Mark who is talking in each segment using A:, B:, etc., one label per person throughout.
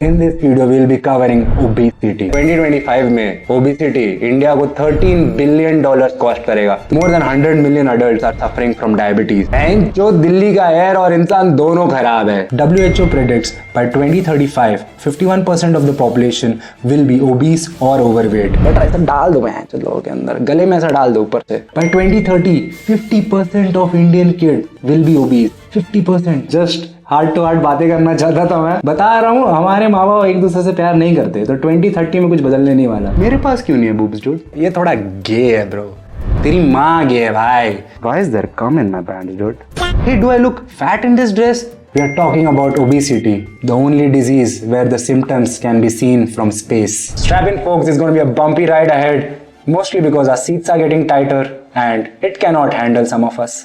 A: In this video, we'll be covering obesity. 2025 में obesity India को $13 billion cost करेगा. More than 100 million adults are suffering from diabetes. And जो दिल्ली का air और इंसान दोनों खराब है. WHO predicts by 2035, 51% of the population will be obese or overweight. But ऐसा डाल दो मैं लोगों के अंदर, गले में ऐसा डाल दो ऊपर से. By 2030, 50% of Indian kids will be obese. 50%. Just heart to heart बातें करना चाहता था मैं. बता रहा हूँ हमारे माँ बाप एक दूसरे से प्यार नहीं करते, तो 2030 में कुछ बदलने नहीं वाला. मेरे पास क्यों नहीं है बूब्स डूड? ये थोड़ा गे है ब्रो. तेरी माँ गे है भाई. Why is there cum in my pants dude? Hey, do I look fat in this dress? We are talking about obesity, the only disease where the symptoms can be seen from space. Strap in folks, it's going to be a bumpy ride ahead, mostly because our seats are getting tighter and it cannot handle some of us.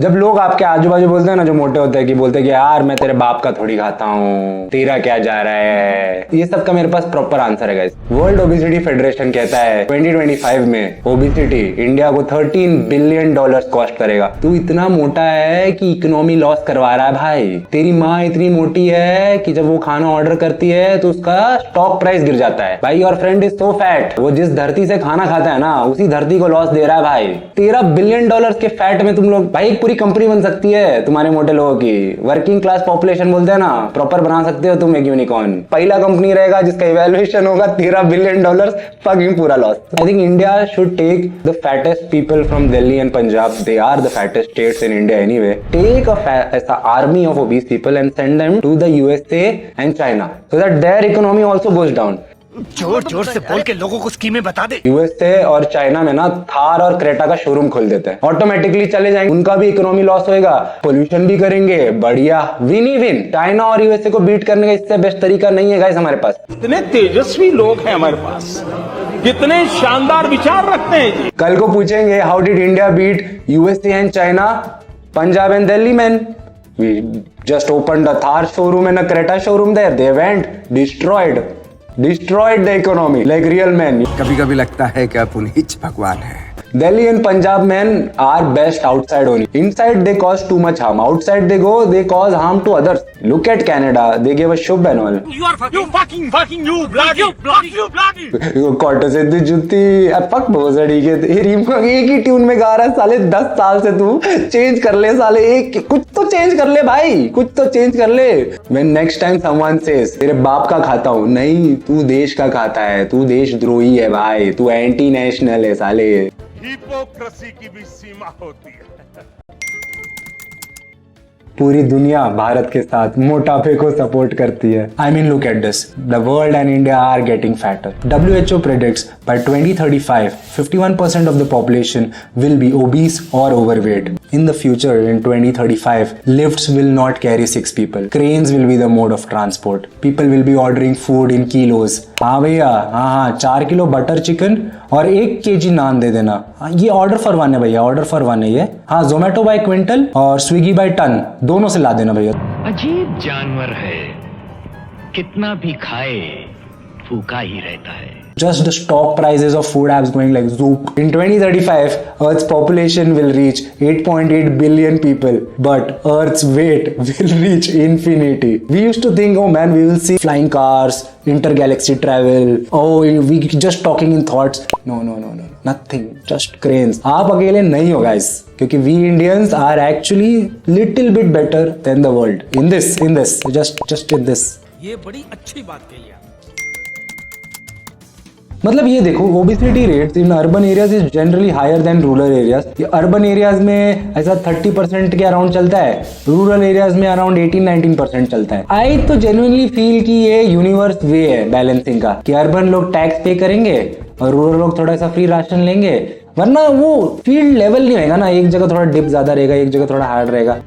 A: जब लोग आपके आजू बाजू बोलते हैं ना, जो मोटे होते हैं, कि बोलते हैं कि यार मैं तेरे बाप का थोड़ी खाता हूँ, तेरा क्या जा रहा है, ये सब का मेरे पास प्रॉपर आंसर है गाइस. वर्ल्ड ओबेसिटी फेडरेशन कहता है 2025 में ओबेसिटी इंडिया को $13 बिलियन कॉस्ट करेगा. तू इतना मोटा है कि इकोनॉमी लॉस करवा रहा है भाई. तेरी माँ इतनी मोटी है कि जब वो खाना ऑर्डर करती है तो उसका स्टॉक प्राइस गिर जाता है भाई. Your friend is so fat. वो जिस धरती से खाना खाता है ना, उसी धरती को लॉस दे रहा है भाई. $13 बिलियन के फैट में तुम लोग भाई पूरी कंपनी बन सकती है तुम्हारे मोटे लोगों की. वर्किंग क्लास पॉपुलेशन बोलते हैं ना, प्रॉपर बना सकते हो तुम एक यूनिकॉर्न. पहला कंपनी रहेगा जिसका इवैल्यूएशन होगा $13 बिलियन. फकिंग पूरा loss. I think India should take the fattest people from Delhi and Punjab. They are the fattest states in India anyway. Take a army of obese people and send them to the USA and China so that their economy also goes down.
B: जोर जोर से बोल के लोगों को स्कीमें बता दे.
A: USA और चाइना में ना थार और क्रेटा का शोरूम खोल देते हैं, ऑटोमेटिकली चले जाएंगे. उनका भी इकोनॉमी लॉस होएगा, पोल्यूशन भी करेंगे. बढ़िया, विन ही विन. चाइना और यूएसए को बीट करने का इससे बेस्ट तरीका नहीं है गाइस हमारे पास.
C: कितने तेजस्वी लोग हैं हमारे पास, कितने शानदार विचार रखते हैं जी.
A: कल को पूछेंगे how did India beat USA and China, Punjab and Delhi man. We just opened a Thar showroom and a Creta showroom there. They went, destroyed the economy like real men.
D: कभी कभी लगता है कि आप उन्हीं भगवान हैं.
A: Delhi and Punjab men are best outside only. Inside they cause too much harm. Outside they go, they cause harm to others. Look at Canada. They gave a shubh and all.
B: You bloody.
A: Quarter से तू जुत्ती पक भोसड़ी के एक ही tune में गा रहा है साले. 10 साल से तू चेंज कर ले साले. एक कुछ तो चेंज कर ले भाई, कुछ तो चेंज कर ले. When next time someone says तेरे बाप का खाता हूँ, नहीं, तू देश का खाता है. तू देशद्रोही है भाई. तू एंटी नेशनल है साले.
C: हिपोक्रेसी की भी सीमा होती है.
A: पूरी दुनिया भारत के साथ मोटापे को सपोर्ट करती है. I mean, look at this. The world and India are getting fatter. WHO predicts by 2035, 51% of the population will be obese or overweight. In the future, in 2035, lifts will not carry 6 people. Cranes will be the mode of transport. People will be ordering food in kilos. हाँ भैया, हाँ 4 kilo butter chicken और 1 kg नान दे देना. ये order for one है भैया, order for one है ये. हाँ, जोमेटो बाय क्विंटल और स्विगी बाय टन, दोनों से ला देना भैया.
E: अजीब जानवर है, कितना भी खाए भूखा ही रहता है.
A: Just the stock prices of food apps going like zoop. In 2035, Earth's population will reach 8.8 billion people, but Earth's weight will reach infinity. We used to think, oh man, we will see flying cars, intergalaxy travel. Oh, we just talking in thoughts. No, nothing. Just cranes. आप अकेले नहीं हो guys, क्योंकि we Indians are actually little bit better than the world in this. Just in this.
B: ये बड़ी अच्छी बात कही है.
A: मतलब ये देखो, obesity rates in urban areas is generally higher than rural areas. ये अर्बन एरियाज में ऐसा 30% के अराउंड चलता है, रूरल एरियाज में अराउंड 18-19% चलता है. आई तो जेन्युइनली फील कि ये यूनिवर्स वे है बैलेंसिंग का, कि अर्बन लोग टैक्स पे करेंगे और रूरल लोग थोड़ा सा फ्री राशन लेंगे, वरना वो फील्ड लेवल नहीं होगा ना. एक जगह थोड़ा डिप ज्यादा रहेगा, एक जगह थोड़ा हार्ड रहेगा.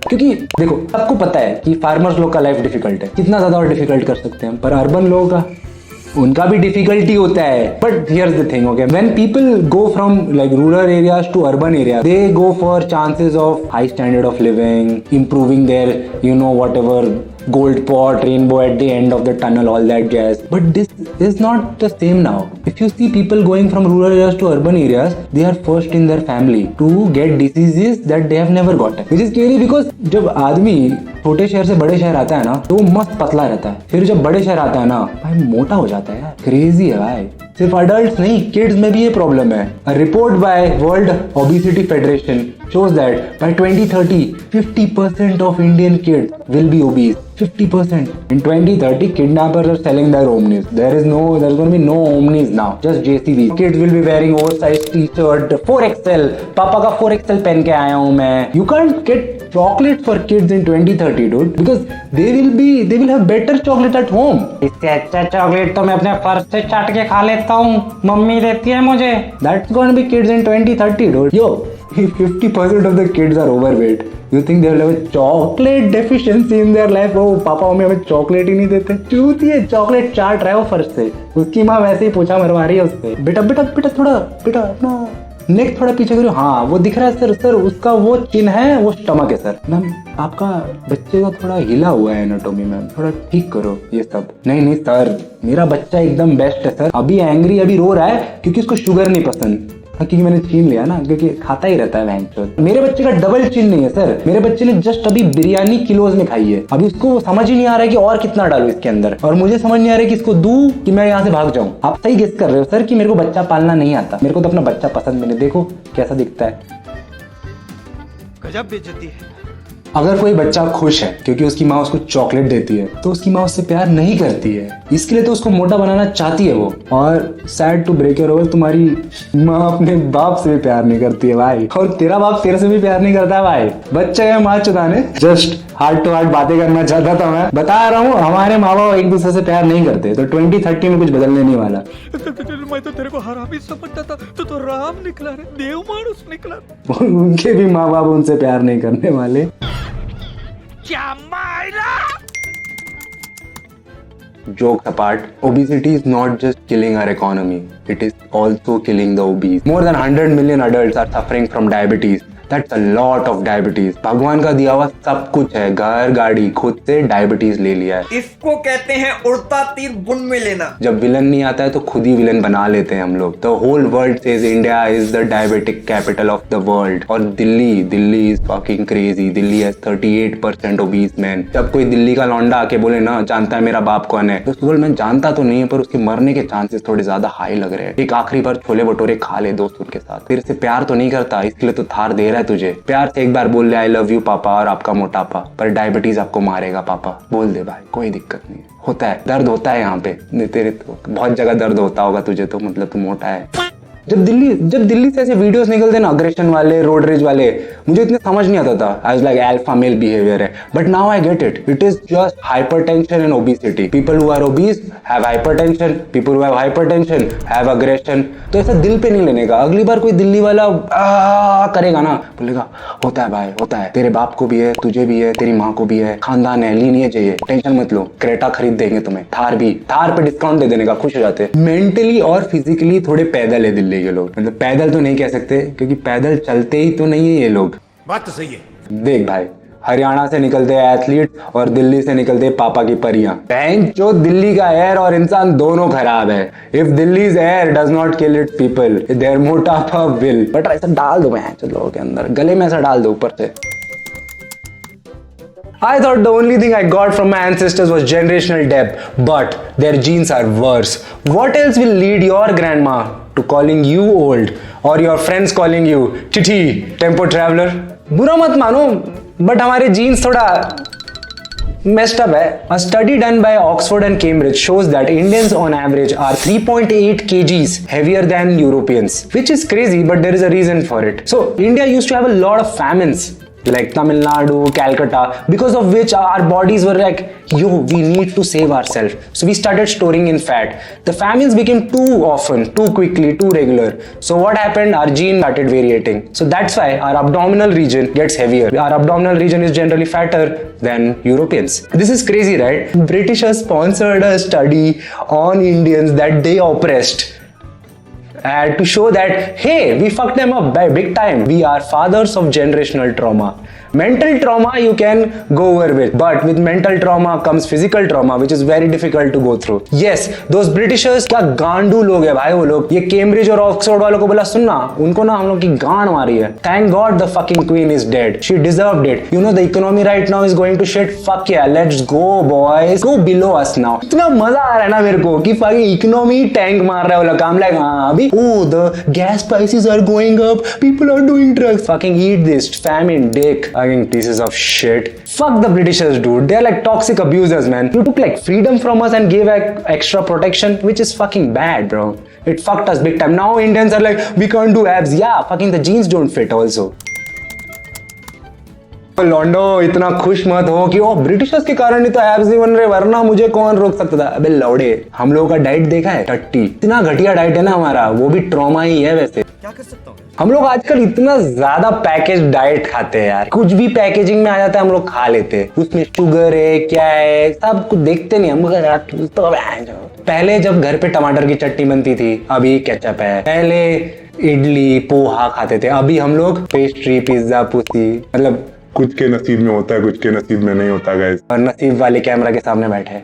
A: क्योंकि देखो, सबको पता है कि फार्मर्स लोग का लाइफ डिफिकल्ट है, कितना ज्यादा और डिफिकल्ट कर सकते हैं, पर अर्बन लोगों का उनका भी डिफिकल्टी होता है, but here's the thing, okay, when people go from like rural areas to urban area, they go for chances of high standard of living, improving their, you know, whatever gold pot, rainbow at the end of the tunnel, all that jazz. But this is not the same now. If you see people going from rural areas to urban areas, they are first in their family to get diseases that they have never gotten, which is scary because जब आदमी छोटे शहर से बड़े शहर आता है ना, तो वो मस्त पतला रहता है, फिर जब बड़े शहर आता है ना, भाई मोटा हो जाता है यार, क्रेजी है भाई। सिर्फ अडल्ट नहीं, किड्स में भी ये प्रॉब्लम है। A report by World Obesity Federation shows that by 2030, 50% of Indian kids will be obese. 50%. In 2030, kidnappers are selling their Omnis. There's going to be no Omnis now. Just JCB. Kids will be wearing oversized t-shirt, 4XL. पापा का 4XL पहन के आया हूँ मैं. You can't get chocolate for kids in 2030, dude, because they will have better chocolate at home. इससे अच्छा chocolate तो मैं अपने फर्श से चाट के खा लेता हूँ, मम्मी देती है मुझे. That's going to be kids in 2030, dude. Yo, if 50% of the kids are overweight, you think they will have a chocolate deficiency in their life? Oh, papa mummy हमें चॉकलेट ही नहीं देते. चूतिए चॉकलेट चाट रहे हो फर्श से. उसकी माँ वैसे ही पूछा मरवा रही है उससे. बेटा बेटा बेटा थोड़ा, बेटा अपना नेक थोड़ा पीछे करो. हाँ वो दिख रहा है सर. सर उसका वो चिन्ह है, वो स्टमक है सर. मैम आपका बच्चे का थोड़ा हिला हुआ है एनाटॉमी मैम, थोड़ा ठीक करो ये सब. नहीं नहीं सर, मेरा बच्चा एकदम बेस्ट है सर. अभी एंग्री, अभी रो रहा है क्योंकि उसको शुगर नहीं पसंद. क्योंकि मैंने छीन लिया ना, क्योंकि खाता ही रहता है भैंस. मेरे बच्चे का डबल चिन नहीं है सर. मेरे बच्चे ने जस्ट अभी बिरयानी किलोज में खाई है. अभी उसको समझ ही नहीं आ रहा है कि और कितना डालूं इसके अंदर, और मुझे समझ नहीं आ रहा है कि इसको दूं कि मैं यहाँ से भाग जाऊं. आप सही गेस कर रहे हो सर कि मेरे को बच्चा पालना नहीं आता. मेरे को तो अपना बच्चा पसंद भी नहीं. देखो कैसा दिखता है.
B: गजब बेइज्जती है.
A: अगर कोई बच्चा खुश है क्योंकि उसकी माँ उसको चॉकलेट देती है, तो उसकी माँ उससे प्यार नहीं करती है. इसके लिए तो उसको मोटा बनाना चाहती है वो. और sad to break your over, तुम्हारी माँ अपने बाप से भी प्यार नहीं करती है भाई, और तेरा बाप तेरे से भी प्यार नहीं करता है भाई. बच्चे है माँ चुदाने. जस्ट हार्ट टू हार्ट बातें करना चाहता था मैं. बता रहा हूँ हमारे माँ बाप एक दूसरे से प्यार नहीं करते. तो 2030 में कुछ बदलने नहीं वाला.
B: मैं तो तेरे को हरामी समझता था, तो राम निकला रे, देव मानुस निकला.
A: उनके भी माँ बाप उनसे प्यार नहीं करने वाले.
B: क्या Myra.
A: Jokes apart, obesity is not just killing our economy, it is also killing the obese. More than 100 million adults are suffering from diabetes. That's a lot of diabetes. भगवान का दिया हुआ सब कुछ है, घर गाड़ी, खुद से डायबिटीज ले लिया है.
F: इसको कहते हैं उड़ता तीर बुन में लेना.
A: जब विलन नहीं आता है तो खुद ही विलन बना लेते हैं हम लोग. The whole world says India is the diabetic capital of the world. और Delhi is fucking crazy. Delhi has 38% obese men. जब कोई दिल्ली का लौंडा आके बोले ना जानता है मेरा बाप कौन है, तो उसको मैं जानता तो नहीं है, पर उसके मरने के चांसेस थोड़े ज्यादा हाई लग रहे हैं. एक आखिरी बार छोले भटूरे खा ले दोस्तों के साथ. फिर से प्यार तो नहीं करता, इसके लिए तो थार दे रहा है तुझे. प्यार से एक बार बोल ले आई लव यू पापा और आपका मोटापा, पर डायबिटीज आपको मारेगा पापा. बोल दे भाई, कोई दिक्कत नहीं. होता है, दर्द होता है यहाँ पे. तेरे तो बहुत जगह दर्द होता होगा तुझे, तो मतलब तू मोटा है. जब दिल्ली से ऐसे वीडियोस निकलते ना, अग्रेशन वाले, रोड रेज वाले, मुझे इतने समझ नहीं आता था. I was like alpha male behaviour है. But now I get it. It is just hypertension and obesity. People who are obese have hypertension, people who have hypertension have aggression. तो ऐसा दिल पे नहीं लेने का. अगली बार कोई दिल्ली वाला करेगा ना, बोलेगा होता है भाई, होता है. तेरे बाप को भी है, तुझे भी है, तेरी माँ को भी है, खानदान है, ली नहीं चाहिए, टेंशन मत लो, क्रेटा खरीद देंगे तुम्हें. थार पे डिस्काउंट दे देने का, खुश हो जाते. मेंटली और फिजिकली थोड़े पैदल है दिल्ली के लोग. मतलब पैदल तो नहीं कह सकते क्योंकि पैदल चलते ही तो नहीं है ये लोग.
B: बात तो सही है.
A: देख भाई, हरियाणा से निकलते हैं एथलीट और दिल्ली से निकलते हैं पापा की परियां. बहन जो दिल्ली का एयर और इंसान दोनों खराब है. If Delhi's air does not kill its people, their मोटापा विल. बट ऐसा डाल दो मैं लोगों के अंदर, गले में ऐसा डाल दो ऊपर से. I thought the only thing I got from my ancestors was generational debt, but their genes are worse. What else will lead your grandma to calling you old, or your friends calling you chithi, tempo traveler? बुरा मत मानो, but हमारे genes थोड़ा messed up है. A study done by Oxford and Cambridge shows that Indians on average are 3.8 kgs heavier than Europeans, which is crazy, but there is a reason for it. So India used to have a lot of famines. like Tamil Nadu, Calcutta, because of which our bodies were like, yo, we need to save ourselves. So we started storing in fat. The famines became too often, too quickly, too regular. So what happened? Our gene started variating. So that's why our abdominal region gets heavier. Our abdominal region is generally fatter than Europeans. This is crazy, right? Britishers sponsored a study on Indians that they oppressed. To show that, hey, we fucked them up by big time. We are fathers of generational trauma. Mental trauma you can go over with, but with mental trauma comes physical trauma, which is very difficult to go through. Yes, those Britishers क्या गांडू लोग हैं भाई वो लोग. ये Cambridge और Oxford वालों को बोला सुनना, उनको ना हम लोग की गांड मारी है. Thank God the fucking queen is dead. She deserved it. You know the economy right now is going to shit. Fuck yeah, let's go boys. Go below us now. इतना मजा आ रहा है ना मेरे को कि fucking economy tank मार रहा है वो लोग. I'm like हाँ अभी oh the gas prices are going up. People are doing drugs. Fucking eat this famine dick. Fucking pieces of shit. Fuck the Britishers, dude. They're like toxic abusers, man. You took like freedom from us and gave extra protection, which is fucking bad, bro. It fucked us big time. Now Indians are like, we can't do abs. Yeah, fucking the jeans don't fit also. लॉन्डो इतना खुश मत हो कि वो Britishers के कारण ही तो abs नहीं बन रहे, वरना मुझे कौन रोक सकता था. अबे लौड़े, हम लोगों का डाइट देखा है? टट्टी. इतना घटिया डाइट है ना हमारा, वो भी ट्रॉमा ही है वैसे.
F: क्या कर सकता हूँ?
A: हम लोग आजकल इतना ज्यादा पैकेज डाइट खाते हैं यार. कुछ भी पैकेजिंग में आ जाता है हम लोग खा लेते हैं. उसमें शुगर है क्या है सब कुछ देखते नहीं हम लोग. तो पहले जब घर पे टमाटर की चटनी बनती थी, अभी केचप है. पहले इडली पोहा खाते थे, अभी हम लोग पेस्ट्री पिज्जा पुसी. मतलब
G: कुछ के नसीब में होता है, कुछ के नसीब में नहीं होता गाइस.
A: और नसीब वाले कैमरा के सामने बैठे हैं.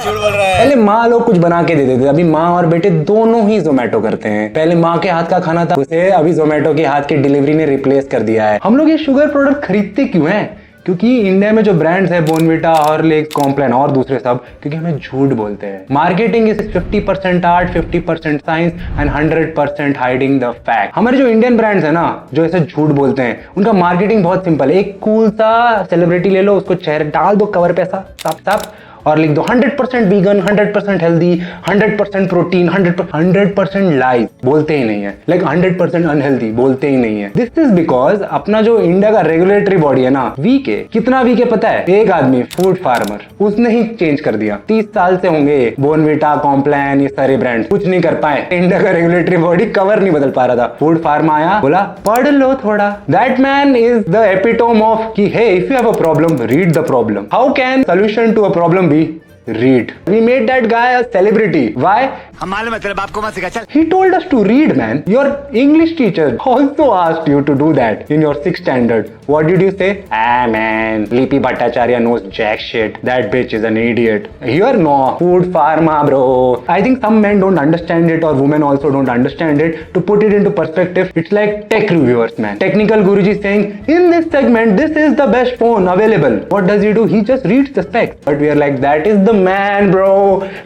A: पहले माँ लोग कुछ बना के देते थे, अभी माँ और बेटे दोनों ही जोमेटो करते हैं. पहले माँ के हाथ का खाना था, उसे अभी जोमेटो के हाथ की डिलीवरी ने रिप्लेस कर दिया है. हम लोग ये शुगर प्रोडक्ट खरीदते क्यों हैं? क्योंकि इंडिया में जो ब्रांड्स है बोर्नविटा, हॉर्लिक्स, कॉम्प्लान और दूसरे सब, क्योंकि हमें झूठ बोलते हैं. Marketing is 50% art, 50% science and 100% hiding the fact. हमारे जो इंडियन ब्रांड्स है ना, जो ऐसे झूठ बोलते हैं, उनका मार्केटिंग बहुत सिंपल है. एक कूल सा सेलिब्रिटी ले लो, उसको चेहरे डाल दो कवर पे ऐसा साफ साफ और लिख दो 100% वीगन, 100% हेल्दी, 100% प्रोटीन, 100% लाइफ. बोलते ही नहीं है. लाइक 100% अनहेल्दी बोलते ही नहीं है. दिस इज बिकॉज अपना जो इंडिया का रेगुलेटरी बॉडी है ना, वीक है. कितना वीक है पता है? एक आदमी फूड फार्मर, उसने ही चेंज कर दिया. 30 साल से होंगे बोर्नविटा, कॉम्प्लान, ये सारे ब्रांड कुछ नहीं कर पाए. इंडिया का रेगुलेटरी बॉडी कवर नहीं बदल पा रहा था. फूड फार्मा आया, बोला पढ़ लो थोड़ा. That man is the epitome of कि hey if you have a problem read the problem. How can solution to a problem read? We made that guy a celebrity. Why?
D: मालूम है तेरे बाप को मत सिखा चल.
A: He told us to read, man. Your English teacher also asked you to do that in your 6th standard. What did you say? Ah man, Lipi Bhattacharya knows jack shit. That bitch is an idiot. Here no. Food pharma, bro. I think some men don't understand it or women also don't understand it. To put it into perspective, it's like tech reviewers, man. Technical Guruji saying, in this segment, this is the best phone available. What does he do? He just reads the specs. But we are like, that is the man, bro.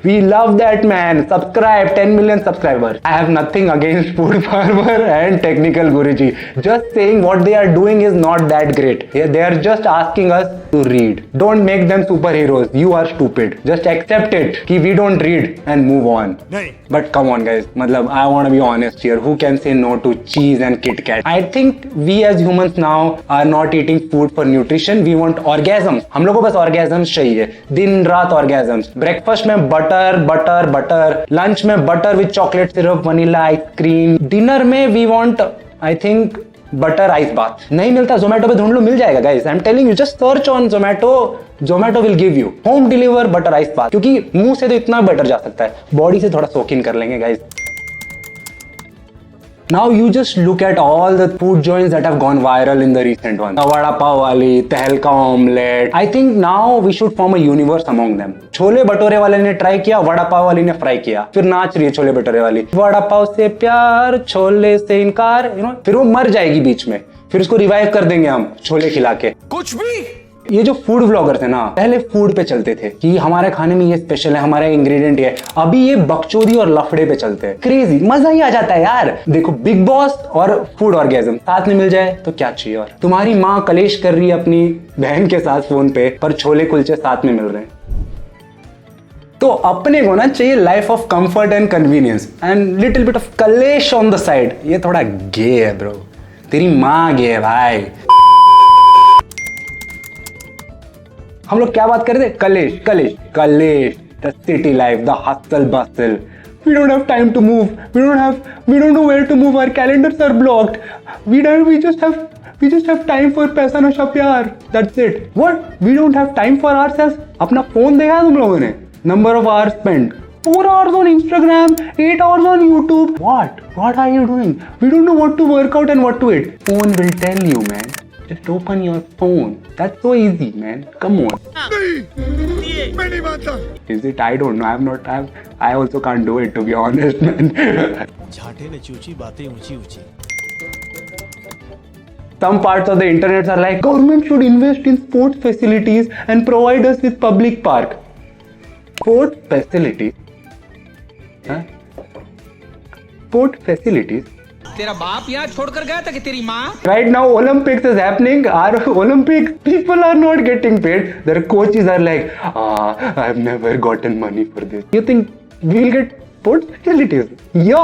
A: We love that man. Subscribe. 10 million subscribers. I have nothing against Food Farmer and Technical Guruji. Just saying what they are doing is not that great. They are just asking us to read. Don't make them superheroes. You are stupid. Just accept it. Ki we don't read and move on. But come on guys. Matlab, I want to be honest here. Who can say no to cheese and Kit Kat? I think we as humans now are not eating food for nutrition. We want orgasms. हम लोगों को बस orgasms चाहिए. दिन रात orgasms. Breakfast में butter. Lunch में butter with chocolate syrup, vanilla ice cream. Dinner में we want I think butter ice bath. नहीं मिलता जोमेटो पे ढूंढ लो, मिल जाएगा guys. I am telling you, just search on Zomato will give you home deliver butter ice bath. क्योंकि मुंह से तो इतना बेटर जा सकता है, बॉडी से थोड़ा सोक इन कर लेंगे guys. Now you just look at all the food joints that have gone viral in the recent ones. Vada pav wali, tehelka omelette. I think now we should form a universe among them. Chole bhature वाले ने try किया, वड़ा पाव वाली ने fry किया, फिर नाच रही है छोले भटूरे वाली. वड़ा पाव से प्यार, छोले से इनकार, फिर वो मर जाएगी बीच में. फिर उसको रिवाइव कर देंगे हम छोले खिला के. कुछ भी. ये जो फूड व्लॉगर थे ना, पहले फूड पे चलते थे कि हमारे खाने में ये स्पेशल है, हमारा इंग्रेडिएंट ये. अभी ये बकचोदी और लफड़े पे चलते हैं. क्रेजी, मजा ही आ जाता है यार. देखो बिग बॉस और फूड ऑर्गेज्म साथ में मिल जाए तो क्या चाहिए. और तुम्हारी माँ कलेश कर रही है अपनी बहन के साथ फोन पे, पर छोले कुलचे साथ में मिल रहे हैं. तो अपने को ना चाहिए life of comfort and convenience and little bit of कलेश ऑन द साइड. ये थोड़ा गे है ब्रो. तेरी माँ आ गई है भाई। हम लोग क्या बात कर रहे थे? कलेश कलेश कलेश, the city life, the hustle bustle. We don't have time to move. We don't know where to move. Our calendars are blocked. We just have time for पैसा नशा प्यार. That's it. What? We don't have time for ourselves. अपना phone देखा तुम लोगों ने? Number of hours spent. 4 hours on Instagram, 8 hours on YouTube. What are you doing? We don't know what to work out and what to eat. Phone will tell you, man. Just open your phone. That's so easy, man. Come on.
B: मैं नहीं मानता।
A: Is it? I don't know. I also can't do it, to be honest, man.
B: झाटे ने चूची बातें ऊंची ऊंची।
A: Some parts of the internet are like, government should invest in sports facilities and provide us with public park. Sports facilities? Huh? Sport facilities?
F: तेरा बाप यहाँ छोड़कर गया था कि तेरी माँ?
A: Right now, Olympics is happening. Our Olympics, people are not getting paid. Their coaches are like, I've never gotten money for this. You think we'll get sports facilities? Yo,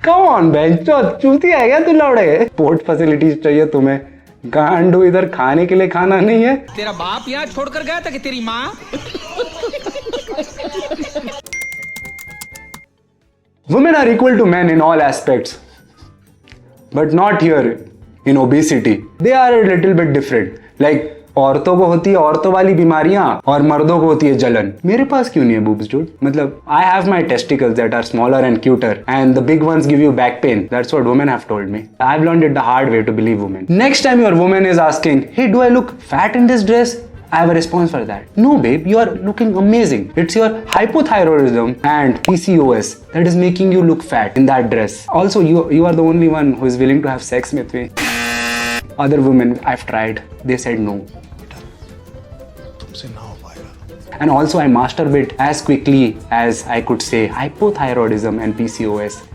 A: come on, bencho. चूती है क्या तू लौड़े? Sport facilities चाहिए तुम्हें? गांडू, इधर खाने के लिए खाना नहीं है?
F: तेरा बाप यहाँ छोड़कर गया था कि तेरी माँ?
A: Women are equal to men in all aspects, but not here in obesity. They are a little bit different. Like औरतों को होती है औरतों वाली बीमारियां और मर्दों को होती है जलन। मेरे पास क्यों नहीं है boobs, dude? मतलब I have my testicles that are smaller and cuter, and the big ones give you back pain. That's what women have told me. I've learned it the hard way to believe women. Next time your woman is asking, hey, do I look fat in this dress? I have a response for that. No, babe, you are looking amazing. It's your hypothyroidism and PCOS that is making you look fat in that dress. Also, you are the only one who is willing to have sex with me. Other women I've tried, they said no.
B: तुमसे ना हो पाएगा।
A: And also I masturbate as quickly as I could say hypothyroidism and PCOS.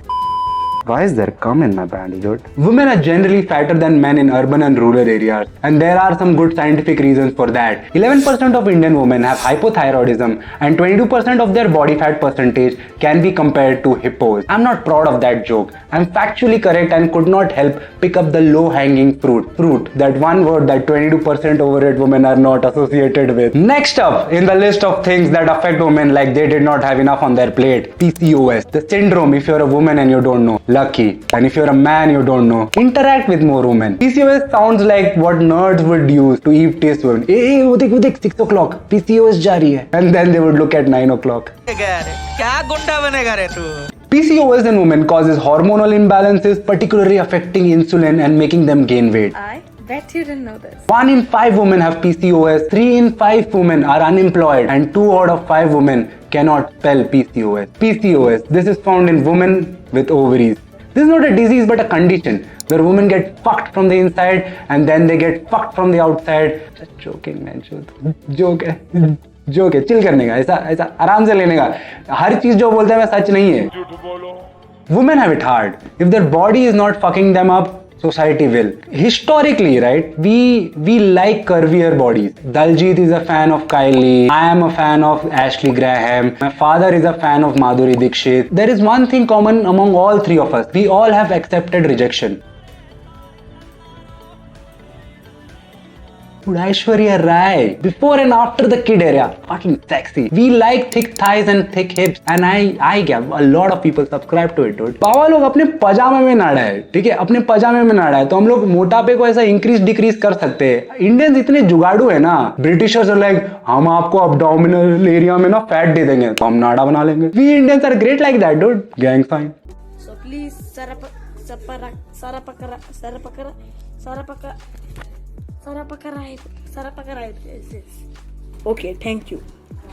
A: Why is there cum in my pants, dude? Women are generally fatter than men in urban and rural areas, and there are some good scientific reasons for that. 11% of Indian women have hypothyroidism, and 22% of their body fat percentage can be compared to hippos. I'm not proud of that joke. I'm factually correct and could not help pick up the low-hanging fruit. That one word that 22% overweight women are not associated with. Next up in the list of things that affect women like they did not have enough on their plate, PCOS, the syndrome if you're a woman and you don't know. Lucky. And if you're a man, you don't know. Interact with more women. PCOS sounds like what nerds would use to eavesdrop women. Hey, वो देख 6 o'clock. PCOS जारी है. And then they would look at 9 o'clock.
F: क्या गुंडा बनेगा रे तू?
A: PCOS in women causes hormonal imbalances, particularly affecting insulin and making them gain weight.
H: I bet you didn't know this.
A: 1 in 5 women have PCOS, 3 in 5 women are unemployed, and 2 out of 5 women cannot spell PCOS. PCOS, this is found in women with ovaries. This is not a disease but a condition where women get fucked from the inside and then they get fucked from the outside. Just joking, man. Joke है, chill करने का, ऐसा आराम से लेने का. हर चीज जो बोलते हैं मैं सच नहीं है. Women have it hard. If their body is not fucking them up, society will. Historically, right, we like curvier bodies. Daljit is a fan of Kylie. I am a fan of Ashley Graham. My father is a fan of Madhuri Dixit. There is one thing common among all three of us. We all have accepted rejection. Dude, Aishwarya Rai, before and after the kid era, fucking sexy. We like thick thighs and thick hips, and I get a lot of people subscribe to it, dude. पावा लोग अपने पजामे में नाड़ा है, ठीक है, अपने पजामे में नाड़ा है, तो हम लोग मोटापे को ऐसा इंक्रीज डिक्रीज कर सकते हैं. इंडियंस इतने जुगाड़ू है ना. ब्रिटिशर्स आर लाइक, हम आपको अब्डोमिनल एरिया में ना फैट दे देंगे तो हम नाड़ा बना लेंगे. We Indians are great like that, dude. Gang sign.
H: So please, Sarapakara. Okay, thank you.